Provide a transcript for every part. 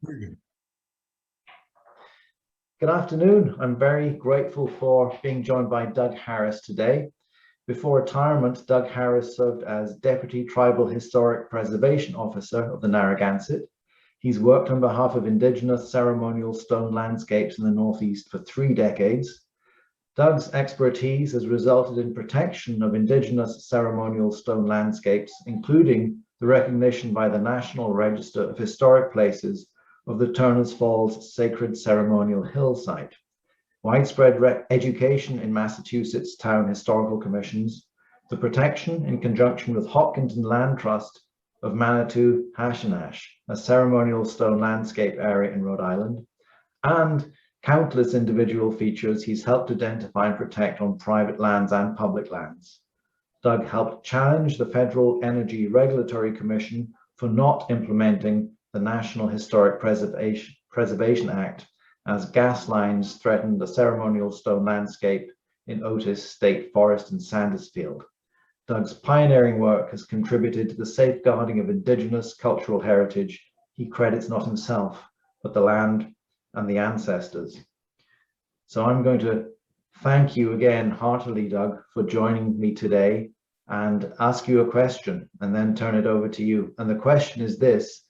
Very good. Good afternoon. I'm very grateful for being joined by Doug Harris today. Before retirement, Doug Harris served as Deputy Tribal Historic Preservation Officer of the Narragansett. He's worked on behalf of Indigenous Ceremonial Stone Landscapes in the Northeast for 3 decades. Doug's expertise has resulted in protection of Indigenous ceremonial stone landscapes, including the recognition by the National Register of Historic Places of the Turners Falls Sacred Ceremonial Hillsite, widespread education in Massachusetts town historical commissions, the protection in conjunction with Hopkinton Land Trust of Manitou-Hashinash, a ceremonial stone landscape area in Rhode Island, and countless individual features he's helped identify and protect on private lands and public lands. Doug helped challenge the Federal Energy Regulatory Commission for not implementing the National Historic Preservation Act as gas lines threatened the ceremonial stone landscape in Otis State Forest in Sandusfield. Doug's pioneering work has contributed to the safeguarding of Indigenous cultural heritage he credits not himself, but the land and the ancestors. So I'm going to thank you again heartily, Doug, for joining me today and ask you a question and then turn it over to you. And the question is this: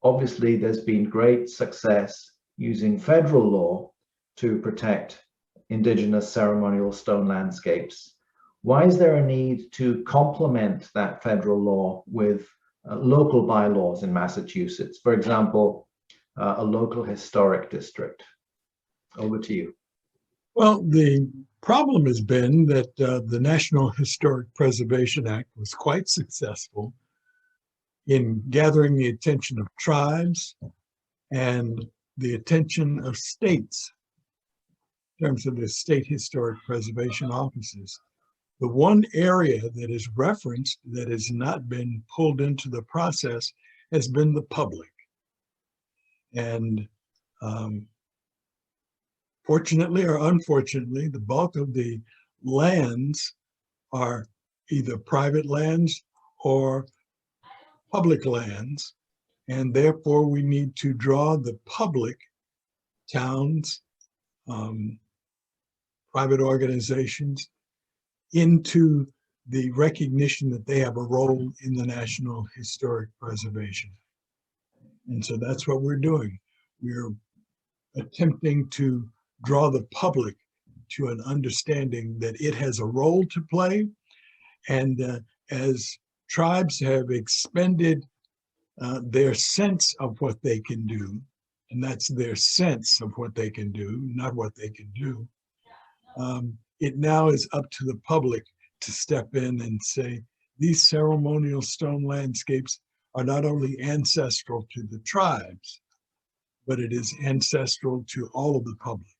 obviously, there's been great success using federal law to protect Indigenous ceremonial stone landscapes. Why is there a need to complement that federal law with local bylaws in Massachusetts? For example, a local historic district. Over to you. Well, the problem has been that the National Historic Preservation Act was quite successful in gathering the attention of tribes and the attention of states in terms of the state historic preservation offices. The one area that is referenced that has not been pulled into the process has been the public. And fortunately or unfortunately, the bulk of the lands are either private lands or public lands, and therefore we need to draw the public, towns, private organizations, into the recognition that they have a role in the national historic preservation. And so that's what we're doing. We're attempting to draw the public to an understanding that it has a role to play. And as tribes have expended their sense of what they can do, and that's their sense of what they can do, not what they can do, it now is up to the public to step in and say, these ceremonial stone landscapes are not only ancestral to the tribes, but it is ancestral to all of the public.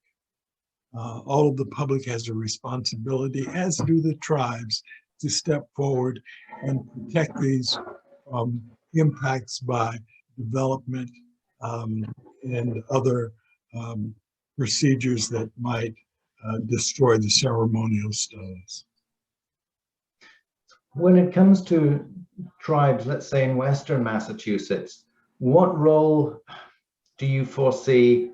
All of the public has a responsibility, as do the tribes, to step forward and protect these impacts by development and other procedures that might destroy the ceremonial stones. When it comes to tribes, let's say in Western Massachusetts, what role do you foresee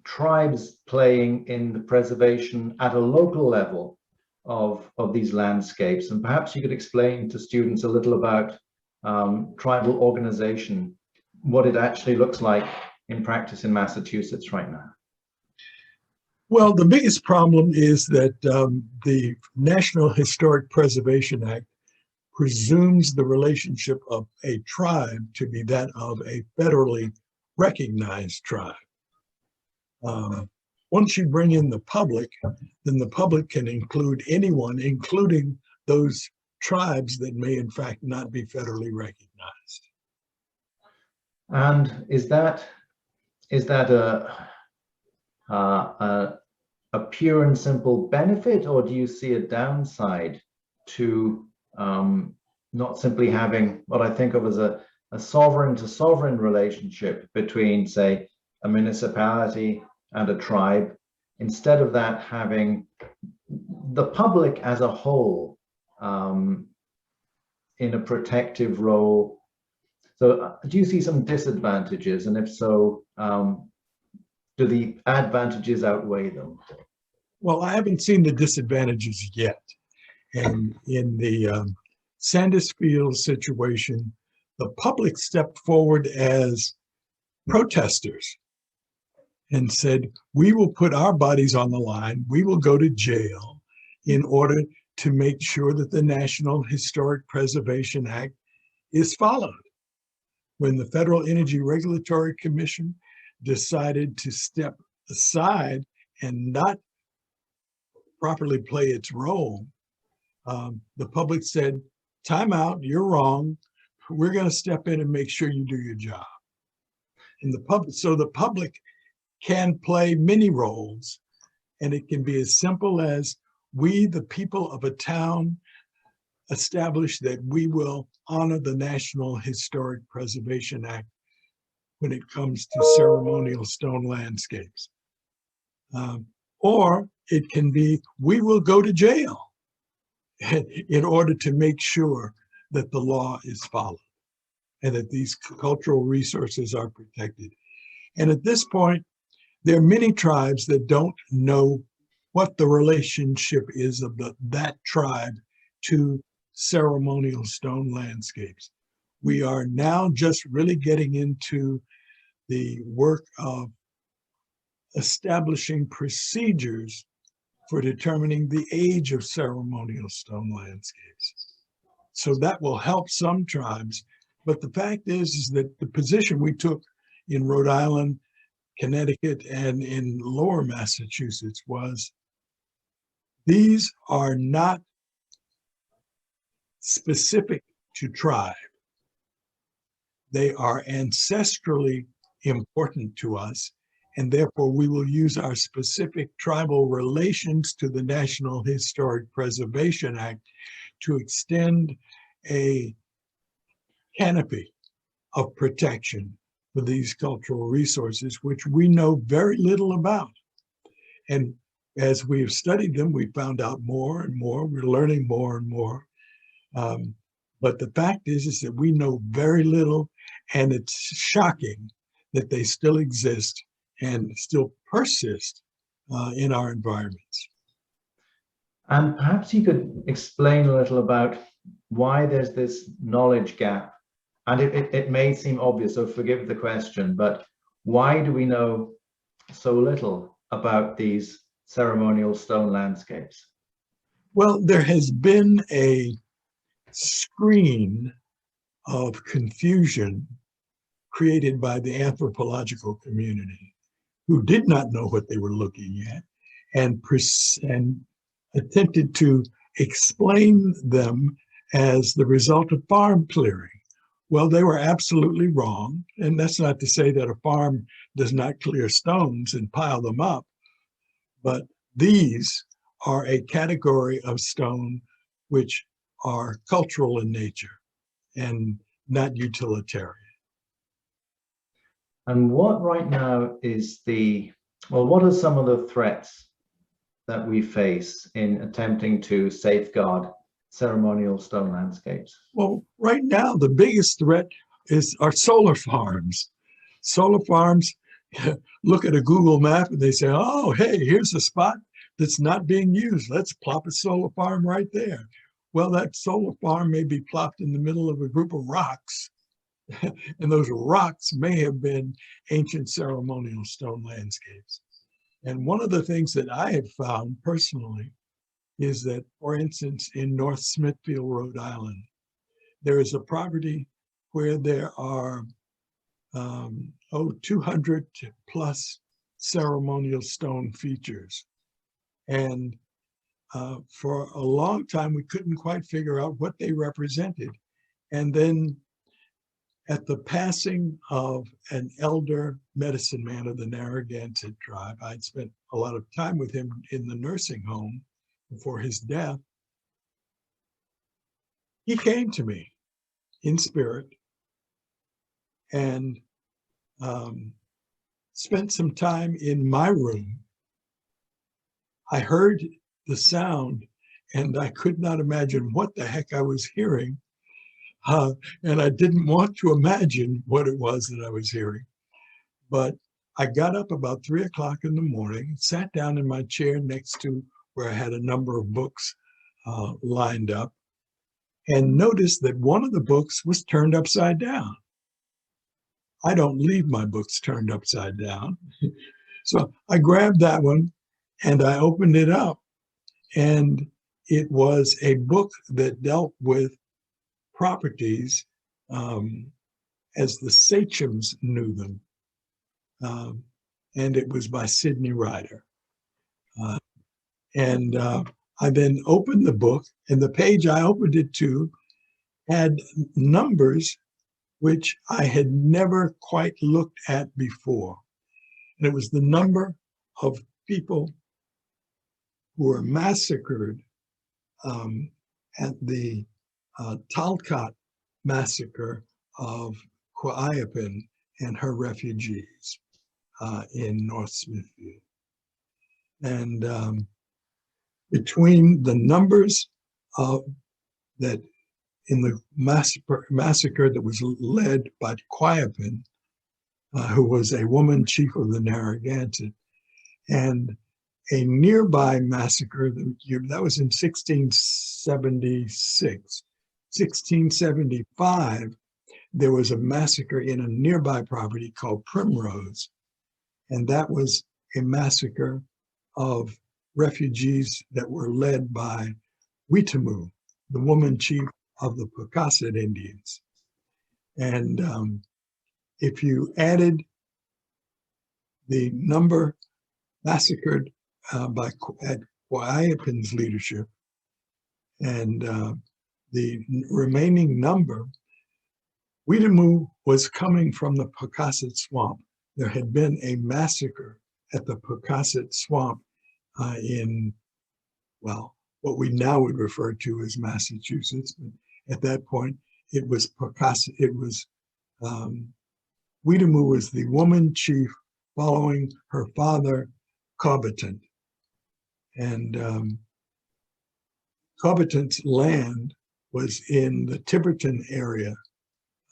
tribes playing in the preservation at a local level of these landscapes? And perhaps you could explain to students a little about tribal organization, what it actually looks like in practice in Massachusetts right now. Well, the biggest problem is that the National Historic Preservation Act presumes the relationship of a tribe to be that of a federally recognized tribe. Once you bring in the public, then the public can include anyone, including those tribes that may in fact not be federally recognized. And is that a pure and simple benefit, or do you see a downside to not simply having what I think of as a sovereign to sovereign relationship between, say, a municipality and a tribe, instead of that having the public as a whole in a protective role So do you see some disadvantages? And if so, do the advantages outweigh them? Well, I haven't seen the disadvantages yet. And in the Sandusfield situation, the public stepped forward as protesters and said, we will put our bodies on the line. We will go to jail in order to make sure that the National Historic Preservation Act is followed. When the Federal Energy Regulatory Commission decided to step aside and not properly play its role, the public said, time out, you're wrong. We're going to step in and make sure you do your job. And the public can play many roles, and it can be as simple as we, the people of a town, establish that we will honor the National Historic Preservation Act when it comes to ceremonial stone landscapes. Or it can be, we will go to jail in order to make sure that the law is followed and that these cultural resources are protected. And at this point, there are many tribes that don't know what the relationship is of that tribe to ceremonial stone landscapes. We are now just really getting into the work of establishing procedures for determining the age of ceremonial stone landscapes. So that will help some tribes. But the fact is that the position we took in Rhode Island, Connecticut, and in lower Massachusetts was these are not specific to tribe. They are ancestrally important to us, and therefore we will use our specific tribal relations to the National Historic Preservation Act to extend a canopy of protection for these cultural resources, which we know very little about. And as we've studied them, we found out more and more. We're learning more and more. But the fact is that we know very little, and it's shocking that they still exist and still persist in our environments. And perhaps you could explain a little about why there's this knowledge gap. And it may seem obvious, so forgive the question, but why do we know so little about these ceremonial stone landscapes? Well, there has been a screen of confusion created by the anthropological community, who did not know what they were looking at and attempted to explain them as the result of farm clearing. Well, they were absolutely wrong. And that's not to say that a farm does not clear stones and pile them up, but these are a category of stone which are cultural in nature and not utilitarian. And what right now is what are some of the threats that we face in attempting to safeguard ceremonial stone landscapes? Well, right now, the biggest threat are solar farms. Solar farms look at a Google map and they say, oh, hey, here's a spot that's not being used. Let's plop a solar farm right there. Well, that solar farm may be plopped in the middle of a group of rocks. And those rocks may have been ancient ceremonial stone landscapes. And one of the things that I have found personally is that, for instance, in North Smithfield, Rhode Island, there is a property where there are 200 plus ceremonial stone features. And for a long time, we couldn't quite figure out what they represented. And then at the passing of an elder medicine man of the Narragansett tribe, I'd spent a lot of time with him in the nursing home before his death. He came to me in spirit and spent some time in my room. I heard the sound and I could not imagine what the heck I was hearing. And I didn't want to imagine what it was that I was hearing. But I got up about 3 o'clock in the morning, sat down in my chair next to where I had a number of books lined up, and noticed that one of the books was turned upside down. I don't leave my books turned upside down. So I grabbed that one and I opened it up, and it was a book that dealt with properties as the sachems knew them. And it was by Sidney Ryder. And I then opened the book, and the page I opened it to had numbers which I had never quite looked at before. And it was the number of people who were massacred at the Talcott massacre of Quiapan and her refugees in North Smithfield. And between the numbers that in the massacre that was led by Quiapan, who was a woman chief of the Narragansett, and a nearby massacre that was in 1676. 1675, there was a massacre in a nearby property called Primrose, and that was a massacre of refugees that were led by Weetamoo, the woman chief of the Pocasset Indians. And if you added the number massacred by Quiapan's leadership and the remaining number, Weetamoo was coming from the Pocasset Swamp. There had been a massacre at the Pocasset Swamp in, well, what we now would refer to as Massachusetts. But at that point, it was Pocasset. It was Weetamoo was the woman chief following her father, Cobitant. And Cobitant's land was in the Tiverton area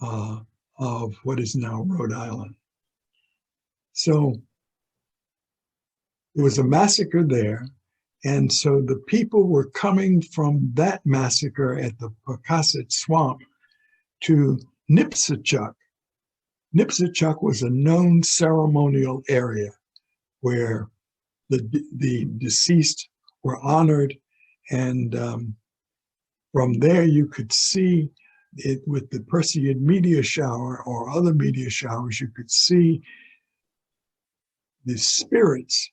of what is now Rhode Island. So there was a massacre there. And so the people were coming from that massacre at the Pocasset Swamp to Nipsachuk. Nipsachuk was a known ceremonial area where the deceased were honored. And from there, you could see it with the Perseid meteor shower or other meteor showers, you could see the spirits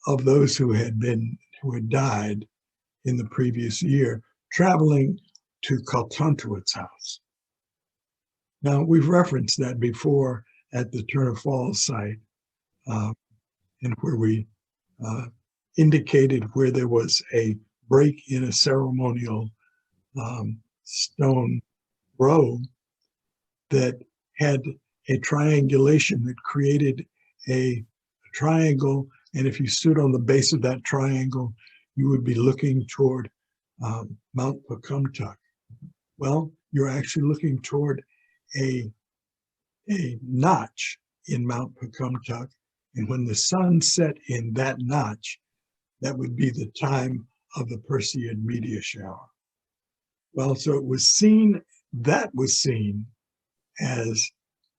of those who had died in the previous year, traveling to Kaltuntuit's house. Now, we've referenced that before at the Turner Falls site, and where we indicated where there was a break in a ceremonial stone row that had a triangulation that created a triangle. And if you stood on the base of that triangle, you would be looking toward Mount Pocumtuck. Well, you're actually looking toward a notch in Mount Pocumtuck. And when the sun set in that notch, that would be the time of the Perseid meteor shower. Well, so it was seen, that was seen as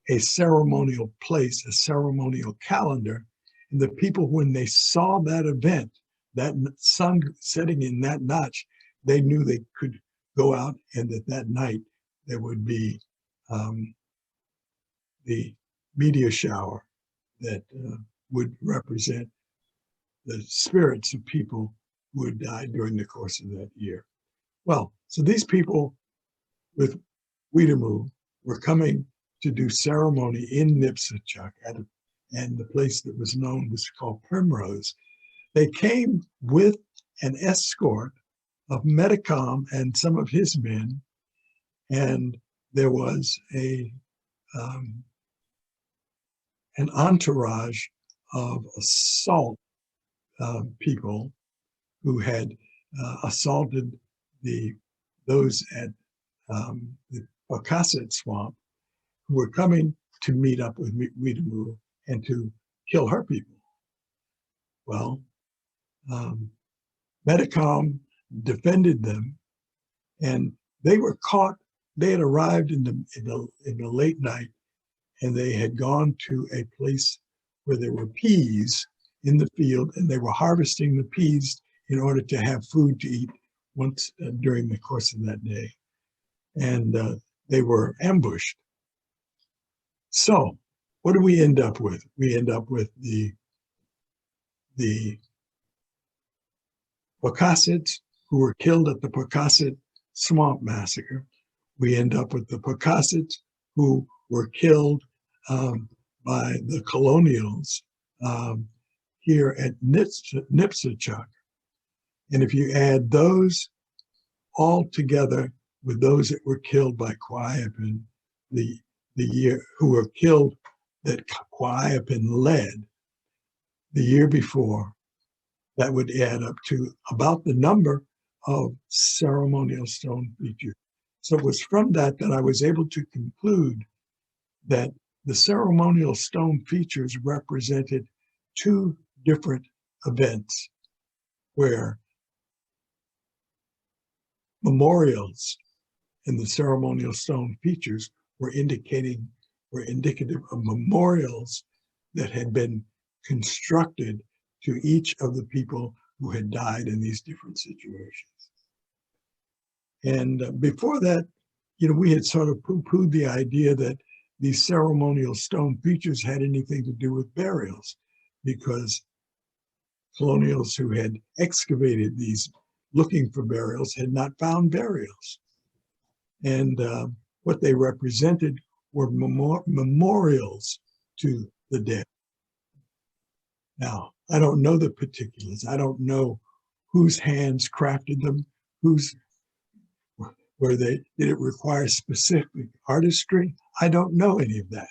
a ceremonial place, a ceremonial calendar. And the people, when they saw that event, that sun setting in that notch, they knew they could go out, and that night there would be the meteor shower that would represent the spirits of people who had died during the course of that year. Well, so these people with Weetamoo were coming to do ceremony in Nipsachuk, and the place that was known was called Primrose. They came with an escort of Metacom and some of his men, and there was an entourage of assault people who had assaulted those at the Pocasset Swamp, who were coming to meet up with Weetamoo and to kill her people. Well, Metacom defended them, and they were caught. They had arrived in the late night, and they had gone to a place where there were peas in the field, and they were harvesting the peas in order to have food to eat once during the course of that day. And they were ambushed. So what do we end up with? We end up with the Pocassets who were killed at the Pocasset Swamp Massacre. We end up with the Pocassets who were killed by the colonials here at Nipsachuk. And if you add those all together with those that were killed by Quiapan, the year who were killed that Quiapan led the year before, that would add up to about the number of ceremonial stone features. So it was from that I was able to conclude that the ceremonial stone features represented two different events where memorials in the ceremonial stone features were indicative of memorials that had been constructed to each of the people who had died in these different situations. And before that, we had sort of poo-pooed the idea that these ceremonial stone features had anything to do with burials, because colonials who had excavated these looking for burials had not found burials. And what they represented were memorials to the dead. Now, I don't know the particulars. I don't know whose hands crafted them, did it require specific artistry? I don't know any of that.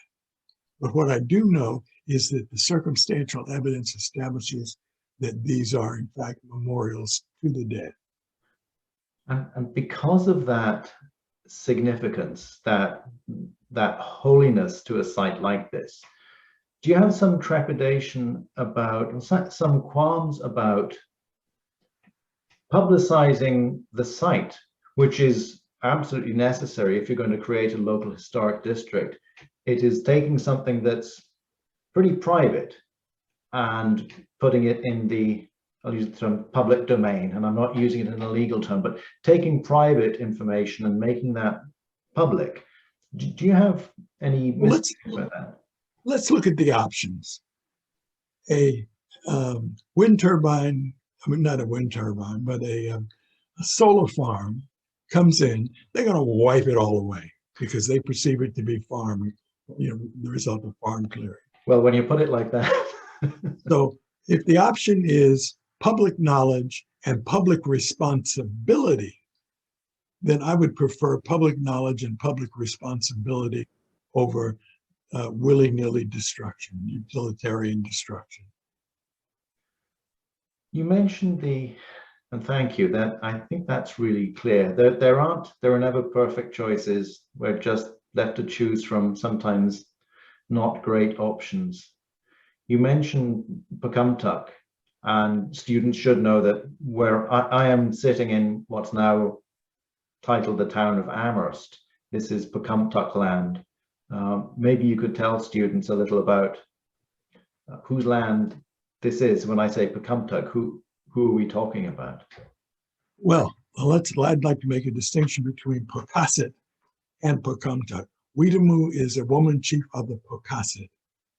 But what I do know is that the circumstantial evidence establishes that these are in fact memorials to the dead. And because of that significance, that holiness to a site like this, do you have some trepidation about, some qualms about publicizing the site, which is absolutely necessary if you're going to create a local historic district? It is taking something that's pretty private and putting it in the, I'll use the term public domain, and I'm not using it in a legal term, but taking private information and making that public. Do you have any misgivings about that? Let's look at the options. A wind turbine, not a wind turbine, but a solar farm comes in, they're going to wipe it all away because they perceive it to be farming, the result of farm clearing. Well, when you put it like that. So if the option is public knowledge and public responsibility, then I would prefer public knowledge and public responsibility over willy-nilly destruction, utilitarian destruction. You mentioned and thank you, that I think that's really clear. There are never perfect choices. We're just left to choose from sometimes not great options. You mentioned Pocumtuck, and students should know that where I am sitting in what's now titled the town of Amherst, this is Pocumtuck land. Maybe you could tell students a little about whose land this is. When I say Pocumtuck, who are we talking about? Well, I'd like to make a distinction between Pocasset and Pocumtuck. Weetamoo is a woman chief of the Pocasset,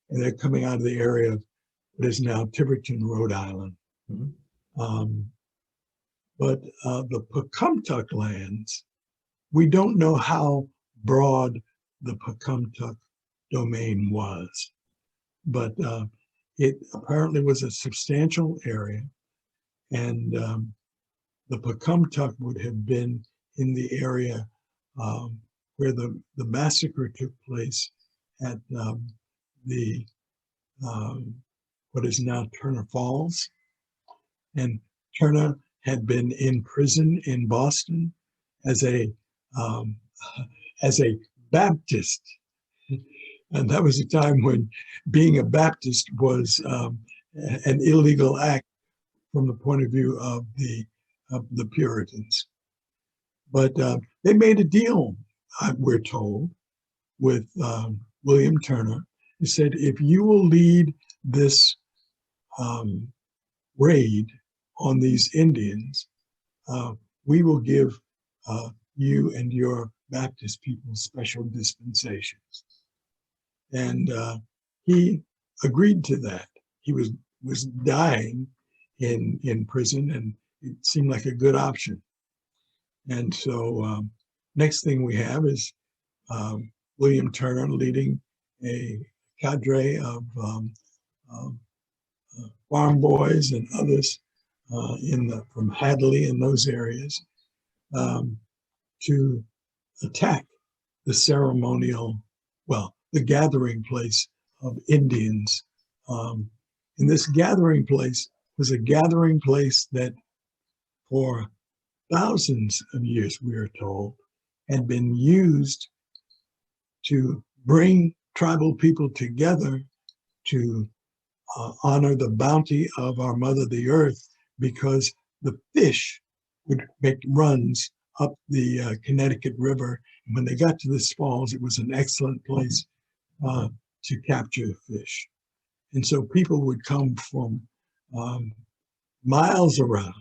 and they're coming out of the area of what is now Tiverton, Rhode Island. Mm-hmm. But the Pocumtuck lands, we don't know how broad the Pocumtuck domain was, but it apparently was a substantial area, and the Pocumtuck would have been in the area where the massacre took place at what is now Turner Falls. And Turner had been in prison in Boston as a as a Baptist. And that was a time when being a Baptist was an illegal act from the point of view of the Puritans. But they made a deal, we're told, with William Turner. He said, if you will lead this raid on these Indians, we will give you and your Baptist people special dispensations. And he agreed to that. He was dying in prison, and it seemed like a good option. And so next thing we have is William Turner leading a cadre of farm boys and others from Hadley and those areas to attack the the gathering place of Indians. And this gathering place was a gathering place that for thousands of years, we are told, had been used to bring tribal people together to honor the bounty of our mother, the earth, because the fish would make runs up the Connecticut River. And when they got to this falls, it was an excellent place to capture fish. And so people would come from miles around,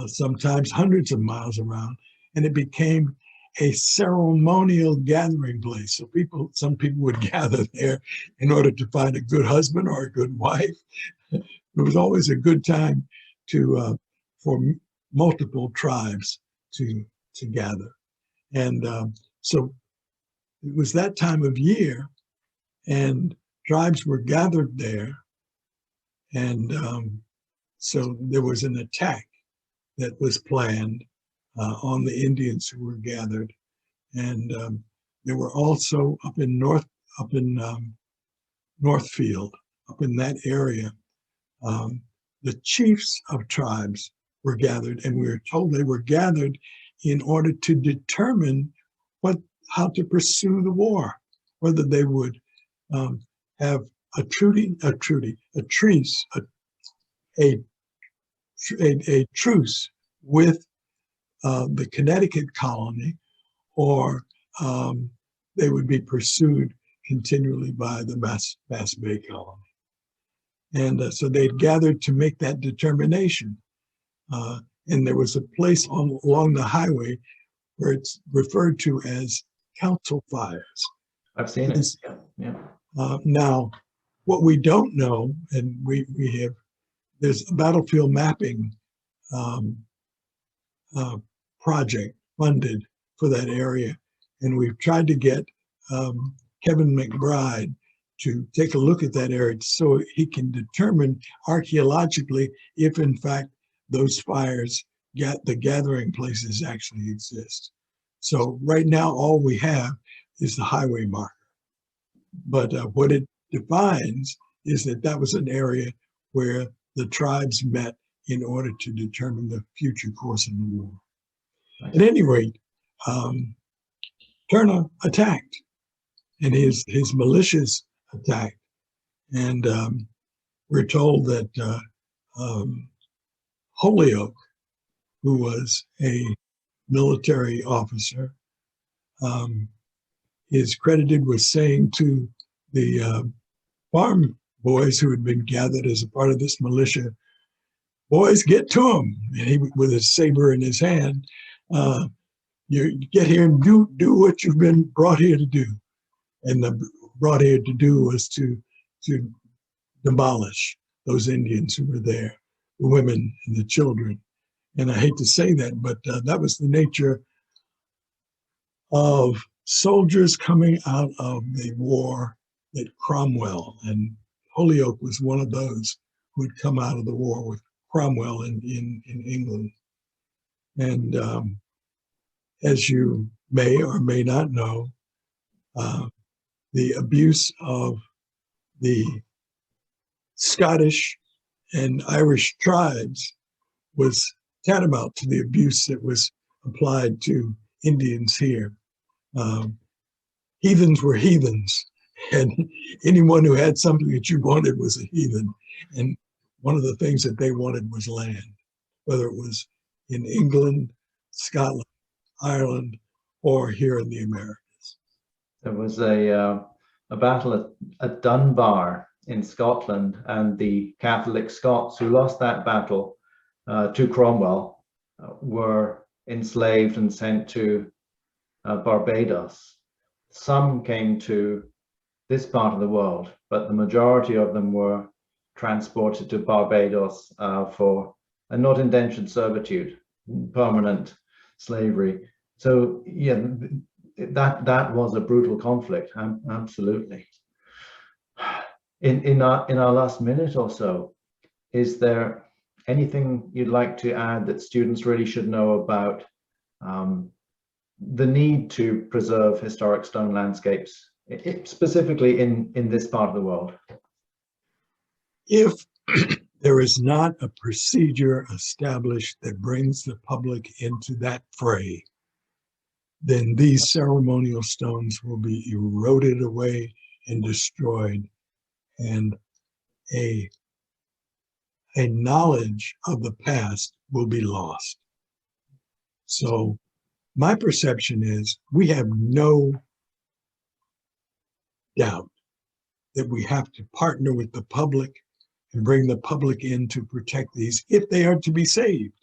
sometimes hundreds of miles around, and it became a ceremonial gathering place. So some people would gather there in order to find a good husband or a good wife. It was always a good time for multiple tribes to gather. And so it was that time of year, and tribes were gathered there. And so there was an attack that was planned on the Indians who were gathered. And there were also up in Northfield, up in that area, the chiefs of tribes were gathered, and we were told they were gathered in order to determine how to pursue the war, whether they would have a truce with the Connecticut colony, or they would be pursued continually by the Bass Bay colony. And so they'd gathered to make that determination. And there was a place along the highway where it's referred to as council fires. I've seen it. Yeah. Now, what we don't know, and there's a battlefield mapping project funded for that area, and we've tried to get Kevin McBride to take a look at that area so he can determine archaeologically if in fact those fires, the gathering places actually exist. So right now all we have is the highway marker, but what it defines is that was an area where the tribes met in order to determine the future course of the war. Nice. At any rate, Turner attacked, and his militias attacked. And we're told that Holyoke, who was a military officer, is credited with saying to the farm boys who had been gathered as a part of this militia, "Boys, get to him." And he, with his saber in his hand, you get here and do what you've been brought here to do. And the brought here to do was to demolish those Indians who were there, the women and the children. And I hate to say that, but that was the nature of soldiers coming out of the war at Cromwell. And Holyoke was one of those who had come out of the war with Cromwell in England. And as you may or may not know, the abuse of the Scottish and Irish tribes was tantamount to the abuse that was applied to Indians here. Um, Heathens were heathens, and anyone who had something that you wanted was a heathen. And one of the things that they wanted was land, whether it was in England, Scotland, Ireland, or here in the Americas. There was a battle at Dunbar in Scotland, and the Catholic Scots who lost that battle to Cromwell were enslaved and sent to Barbados. Some came to this part of the world, but the majority of them were transported to Barbados for a not indentured servitude, permanent slavery. So yeah, that was a brutal conflict. Absolutely. In our last minute or so, is there anything you'd like to add that students really should know about the need to preserve historic stone landscapes, specifically in this part of the world? If there is not a procedure established that brings the public into that fray, then these ceremonial stones will be eroded away and destroyed, and a knowledge of the past will be lost. So my perception is we have no doubt that we have to partner with the public and bring the public in to protect these if they are to be saved.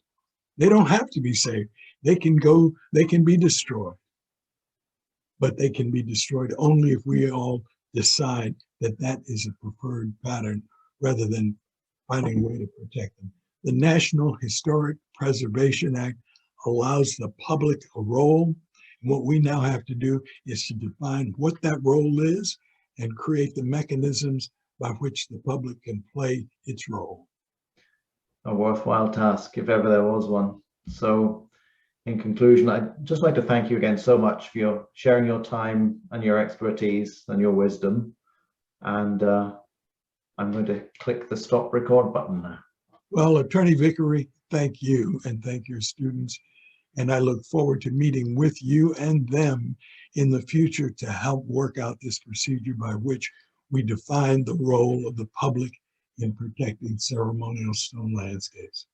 They don't have to be saved. They can be destroyed. But they can be destroyed only if we all decide that that is a preferred pattern rather than finding a way to protect them. The National Historic Preservation Act allows the public a role. And what we now have to do is to define what that role is and create the mechanisms by which the public can play its role. A worthwhile task, if ever there was one. So in conclusion, I'd just like to thank you again so much for your sharing your time and your expertise and your wisdom. And I'm going to click the stop record button now. Well, Attorney Vickery, thank you and thank your students. And I look forward to meeting with you and them in the future to help work out this procedure by which we define the role of the public in protecting ceremonial stone landscapes.